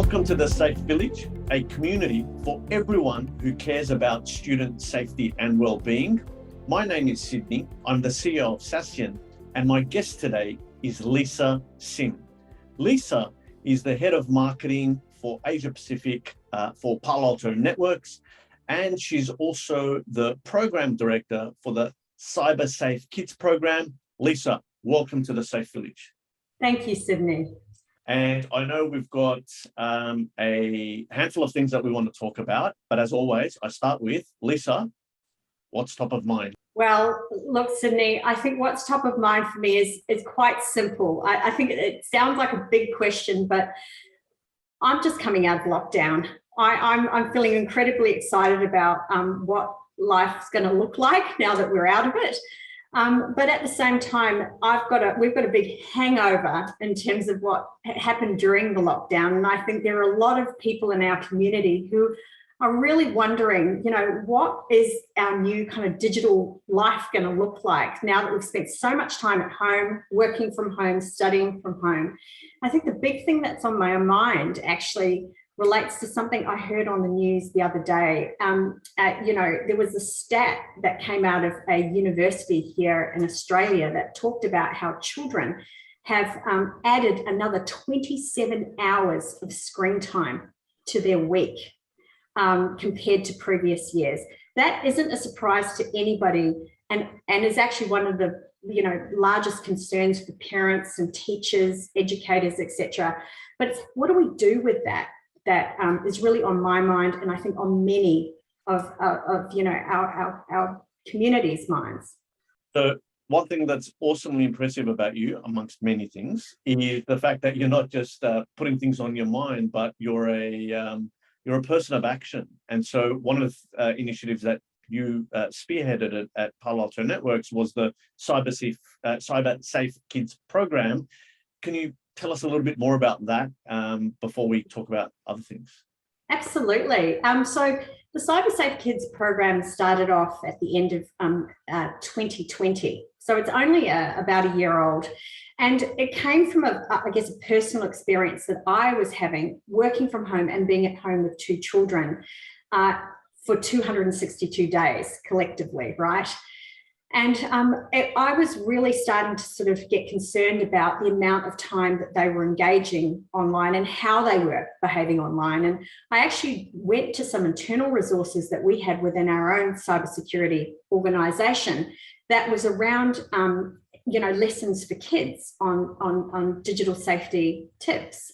Welcome to the Safe Village, a community for everyone who cares about student safety and well-being. My name is Sydney. I'm the CEO of Saasyan, and my guest today is Lisa Sim. Lisa is the head of marketing for Asia Pacific for Palo Alto Networks, and she's also the program director for the Cyber Safe Kids program. Lisa, welcome to the Safe Village. Thank you, Sydney. And I know we've got a handful of things that we want to talk about, but as always, I start with, Lisa, what's top of mind? Well, look, Sydney, I think what's top of mind for me is quite simple. I think it sounds like a big question, but I'm just coming out of lockdown. I'm feeling incredibly excited about what life's going to look like now that we're out of it. But at the same time, we've got a big hangover in terms of what happened during the lockdown. And I think there are a lot of people in our community who are really wondering, what is our new kind of digital life going to look like now that we've spent so much time at home, working from home, studying from home. I think the big thing that's on my mind actually relates to something I heard on the news the other day. There was a stat that came out of a university here in Australia that talked about how children have added another 27 hours of screen time to their week compared to previous years. That isn't a surprise to anybody and is actually one of the largest concerns for parents and teachers, educators, etc. But what do we do with that? That is really on my mind, and I think on many of our community's minds. So one thing that's awesomely impressive about you, amongst many things, is the fact that you're not just putting things on your mind, but you're a person of action. And so one of the initiatives that you spearheaded at Palo Alto Networks was the Cyber Safe Kids program. Can you tell us a little bit more about that before we talk about other things? Absolutely. So the Cyber Safe Kids program started off at the end of 2020. So it's only about a year old. And it came from a personal experience that I was having working from home and being at home with two children for 262 days collectively, right? And I was really starting to sort of get concerned about the amount of time that they were engaging online and how they were behaving online. And I actually went to some internal resources that we had within our own cybersecurity organization that was around, lessons for kids on digital safety tips.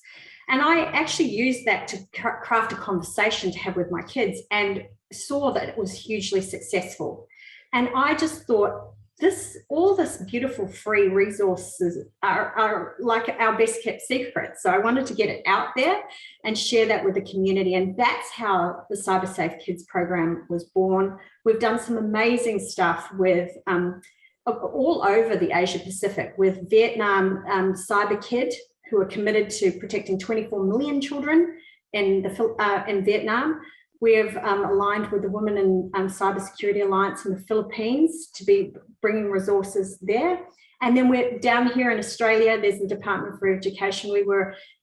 And I actually used that to craft a conversation to have with my kids and saw that it was hugely successful. And I just thought all this beautiful free resources are like our best kept secret. So I wanted to get it out there and share that with the community. And that's how the Cyber Safe Kids program was born. We've done some amazing stuff with all over the Asia Pacific with Vietnam Cyber Kid, who are committed to protecting 24 million children in Vietnam. We have aligned with the Women in Cybersecurity Alliance in the Philippines to be bringing resources there. And then we're down here in Australia, there's the Department for Education.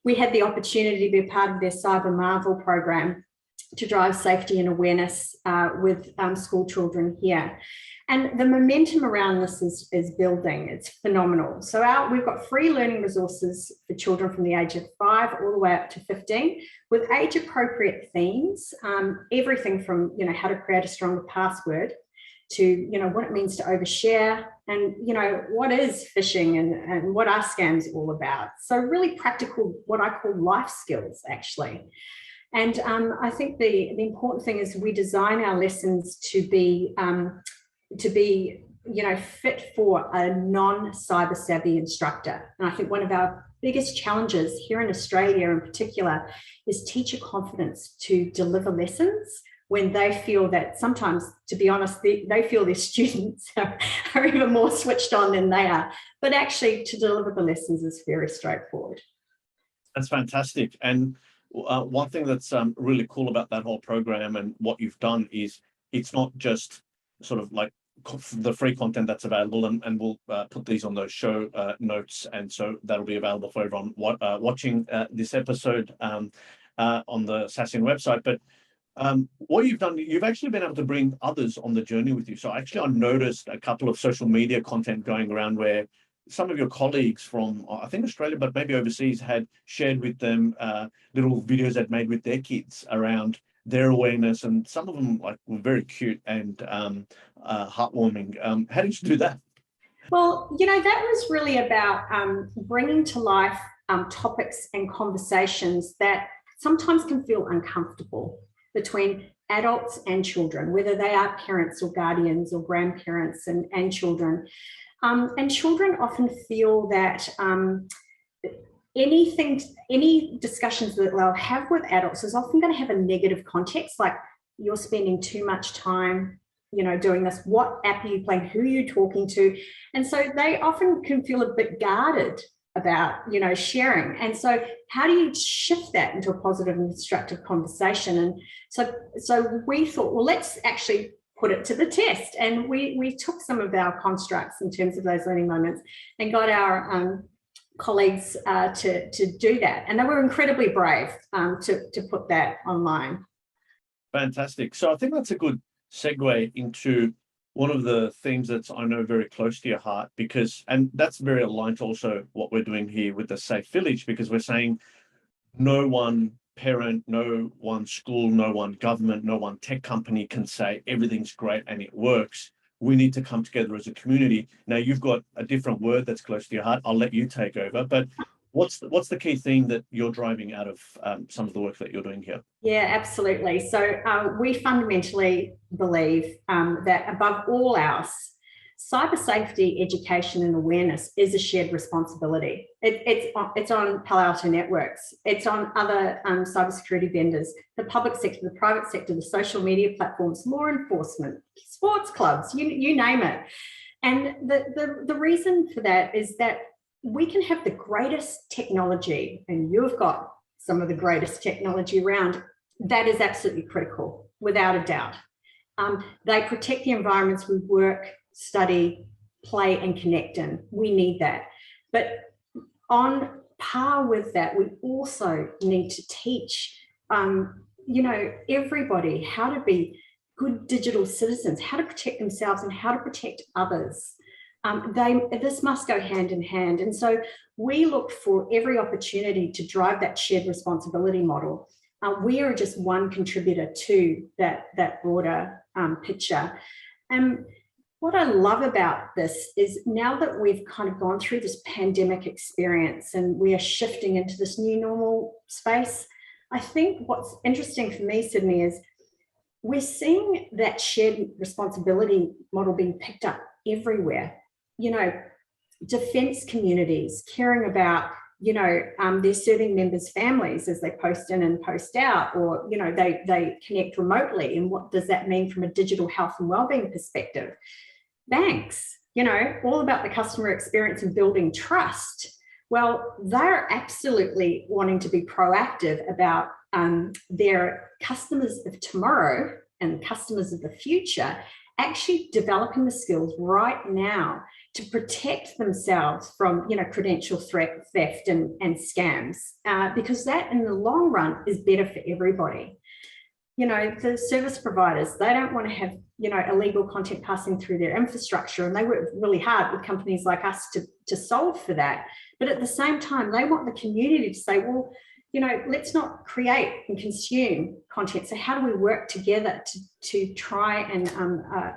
We had the opportunity to be a part of their Cyber Marvel program to drive safety and awareness with school children here. And the momentum around this is building. It's phenomenal. So we've got free learning resources for children from the age of 5 all the way up to 15 with age-appropriate themes, everything from how to create a stronger password to what it means to overshare and what is phishing and what are scams all about. So really practical, what I call life skills actually. And I think the important thing is we design our lessons to be fit for a non-cyber savvy instructor. And I think one of our biggest challenges here in Australia in particular is teacher confidence to deliver lessons when they feel that sometimes, to be honest, they feel their students are even more switched on than they are. But actually to deliver the lessons is very straightforward. That's fantastic. And one thing that's really cool about that whole program and what you've done is it's not just sort of like the free content that's available, and we'll put these on those show notes, and so that'll be available for everyone watching this episode. on the Saasyan website. But what you've done, you've actually been able to bring others on the journey with you. So actually, I noticed a couple of social media content going around where some of your colleagues from, I think Australia, but maybe overseas, had shared with them little videos they'd made with their kids around their awareness, and some of them were very cute and heartwarming. How did you do that? Well, that was really about bringing to life topics and conversations that sometimes can feel uncomfortable between adults and children, whether they are parents or guardians or grandparents and children. And children often feel that any discussions that they'll have with adults is often going to have a negative context, like you're spending too much time, doing this. What app are you playing? Who are you talking to? And so they often can feel a bit guarded about, sharing. And so how do you shift that into a positive and constructive conversation? And so we thought, well, let's actually put it to the test. And we took some of our constructs in terms of those learning moments and got our colleagues to do that. And they were incredibly brave to put that online. Fantastic. So I think that's a good segue into one of the themes that's, I know, very close to your heart, and that's very aligned to also what we're doing here with the Safe Village, because we're saying no one parent, no one school, no one government, no one tech company can say everything's great and it works. We need to come together as a community. Now, you've got a different word that's close to your heart. I'll let you take over, but what's the key theme that you're driving out of some of the work that you're doing here? Yeah, absolutely. So we fundamentally believe that above all else, cyber safety education and awareness is a shared responsibility. It's on Palo Alto Networks. It's on other cybersecurity vendors, the public sector, the private sector, the social media platforms, law enforcement, sports clubs, you name it. And the reason for that is that we can have the greatest technology, and you've got some of the greatest technology around. That is absolutely critical, without a doubt. They protect the environments we work, study, play, and connect in. We need that. But on par with that, we also need to teach, everybody how to be good digital citizens, how to protect themselves and how to protect others. This must go hand in hand. And so we look for every opportunity to drive that shared responsibility model. We are just one contributor to that broader picture. And what I love about this is now that we've kind of gone through this pandemic experience and we are shifting into this new normal space, I think what's interesting for me, Sydney, is we're seeing that shared responsibility model being picked up everywhere. Defence communities caring about, their serving members' families as they post in and post out, or, they connect remotely. And what does that mean from a digital health and wellbeing perspective? Banks, all about the customer experience and building trust. Well, they're absolutely wanting to be proactive about their customers of tomorrow and customers of the future, actually developing the skills right now to protect themselves from, credential theft and scams, because that in the long run is better for everybody. The service providers, they don't want to have, illegal content passing through their infrastructure, and they work really hard with companies like us to solve for that. But at the same time, they want the community to say, well, let's not create and consume content. So how do we work together to try and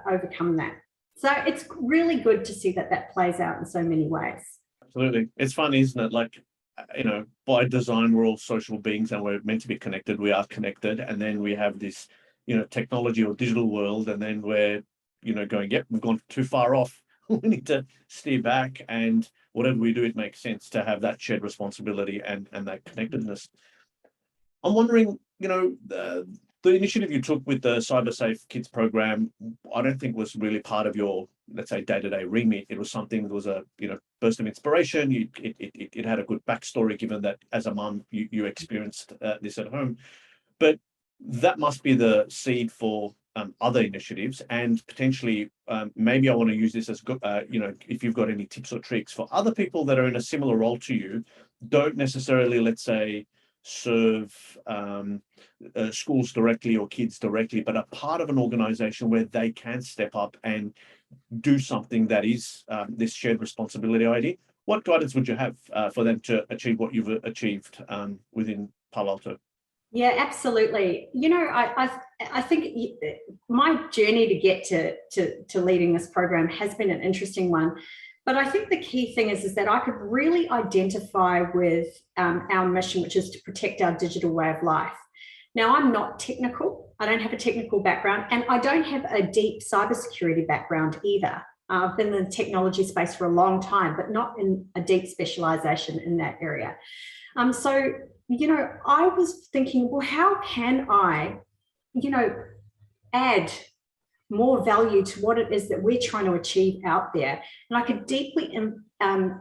overcome that? So it's really good to see that plays out in so many ways. Absolutely. It's fun, isn't it? By design, we're all social beings and we're meant to be connected. We are connected. And then we have this, technology or digital world. And then we're, going, yep, we've gone too far off. We need to steer back. And whatever we do, it makes sense to have that shared responsibility and that connectedness. I'm wondering, the initiative you took with the Cyber Safe Kids program, I don't think was really part of your, let's say, day-to-day remit. It was something that was a, burst of inspiration. It had a good backstory, given that as a mum, you experienced this at home. But that must be the seed for other initiatives, and potentially maybe I want to use this as if you've got any tips or tricks for other people that are in a similar role to you, don't necessarily, let's say, serve schools directly or kids directly, but are part of an organization where they can step up and do something that is this shared responsibility idea. What guidance would you have for them to achieve what you've achieved within Palo Alto? Yeah, absolutely. I think my journey to get to leading this program has been an interesting one. But I think the key thing is that I could really identify with our mission, which is to protect our digital way of life. Now, I'm not technical. I don't have a technical background, and I don't have a deep cybersecurity background either. I've been in the technology space for a long time, but not in a deep specialization in that area. So, I was thinking, well, how can I, add more value to what it is that we're trying to achieve out there? And I could deeply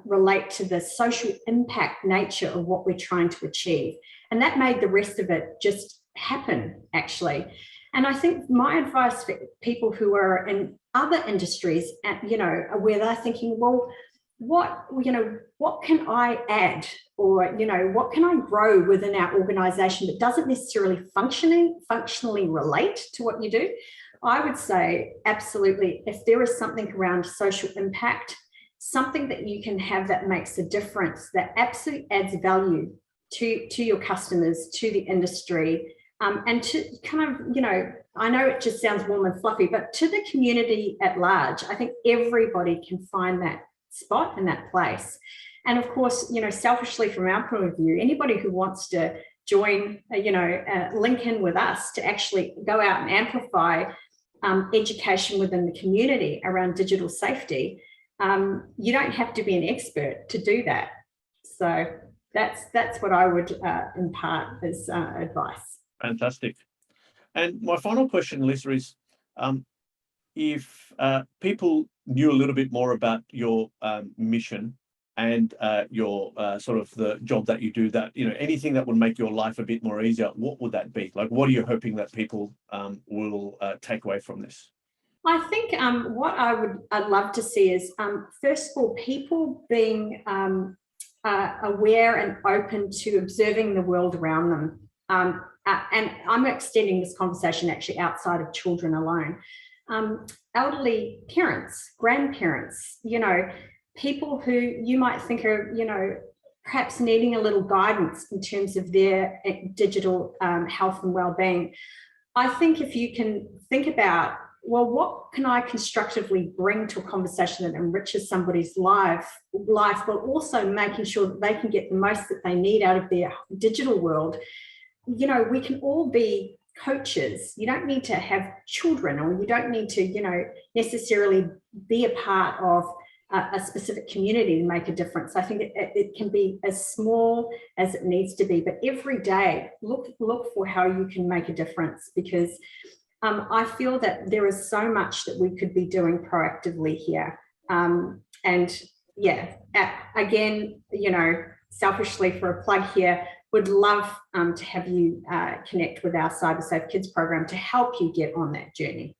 relate to the social impact nature of what we're trying to achieve. And that made the rest of it just happen, actually. And I think my advice for people who are in other industries, where they're thinking, well, what can I add, or what can I grow within our organization that doesn't necessarily functionally relate to what you do? I would say absolutely, if there is something around social impact, something that you can have that makes a difference, that absolutely adds value to your customers, to the industry, and to kind of, I know it just sounds warm and fluffy, but to the community at large. I think everybody can find that spot and that place. And of course, selfishly from our point of view, anybody who wants to join, link in with us to actually go out and amplify education within the community around digital safety, you don't have to be an expert to do that. So that's what I would impart as advice. Fantastic. And my final question, Lisa, is if people knew a little bit more about your mission and your sort of the job that you do, that anything that would make your life a bit more easier, what would that be? Like, what are you hoping that people will take away from this? I think what I'd love to see is, first of all, people being aware and open to observing the world around them. And I'm extending this conversation actually outside of children alone. Elderly parents, grandparents, people who you might think are, perhaps needing a little guidance in terms of their digital health and well-being. I think if you can think about, well, what can I constructively bring to a conversation that enriches somebody's life, but also making sure that they can get the most that they need out of their digital world. We can all be coaches. You don't need to have children, or you don't need to, necessarily be a part of a specific community to make a difference. I think it can be as small as it needs to be, but every day look for how you can make a difference, because I feel that there is so much that we could be doing proactively here. And yeah, again, selfishly for a plug here, would love to have you connect with our Cyber Safe Kids program to help you get on that journey.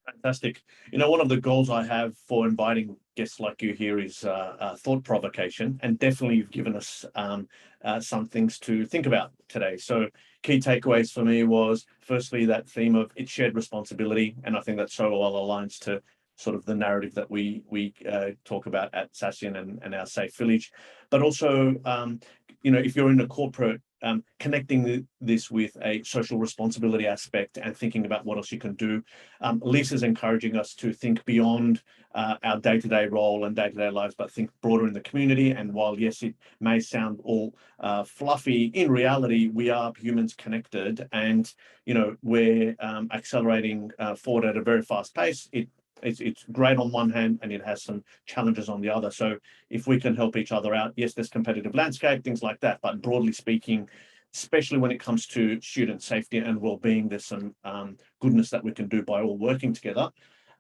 Fantastic. One of the goals I have for inviting guests like you here is thought provocation, and definitely you've given us some things to think about today. So key takeaways for me was, firstly, that theme of it's shared responsibility, and I think that so well aligns to sort of the narrative that we talk about at Saasyan and our Safe Village. But also, if you're in a corporate, connecting this with a social responsibility aspect and thinking about what else you can do. Lisa's encouraging us to think beyond our day-to-day role and day-to-day lives, but think broader in the community. And while, yes, it may sound all fluffy, in reality, we are humans connected, and, we're accelerating forward at a very fast pace. It's great on one hand, and it has some challenges on the other. So if we can help each other out, yes, there's competitive landscape, things like that, but broadly speaking, especially when it comes to student safety and well-being, there's some goodness that we can do by all working together.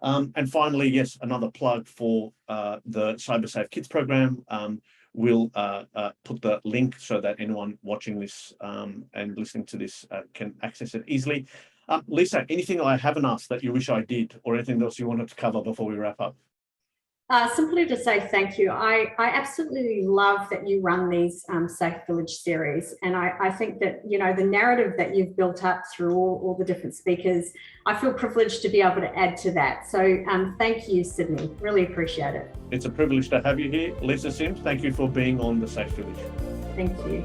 And finally, yes, another plug for the Cyber Safe Kids program. We'll put the link so that anyone watching this and listening to this can access it easily. Lisa, anything I haven't asked that you wish I did, or anything else you wanted to cover before we wrap up? Simply to say thank you. I absolutely love that you run these Safe Village series. And I think that, the narrative that you've built up through all the different speakers, I feel privileged to be able to add to that. So thank you, Sydney. Really appreciate it. It's a privilege to have you here. Lisa Sims, thank you for being on the Safe Village. Thank you.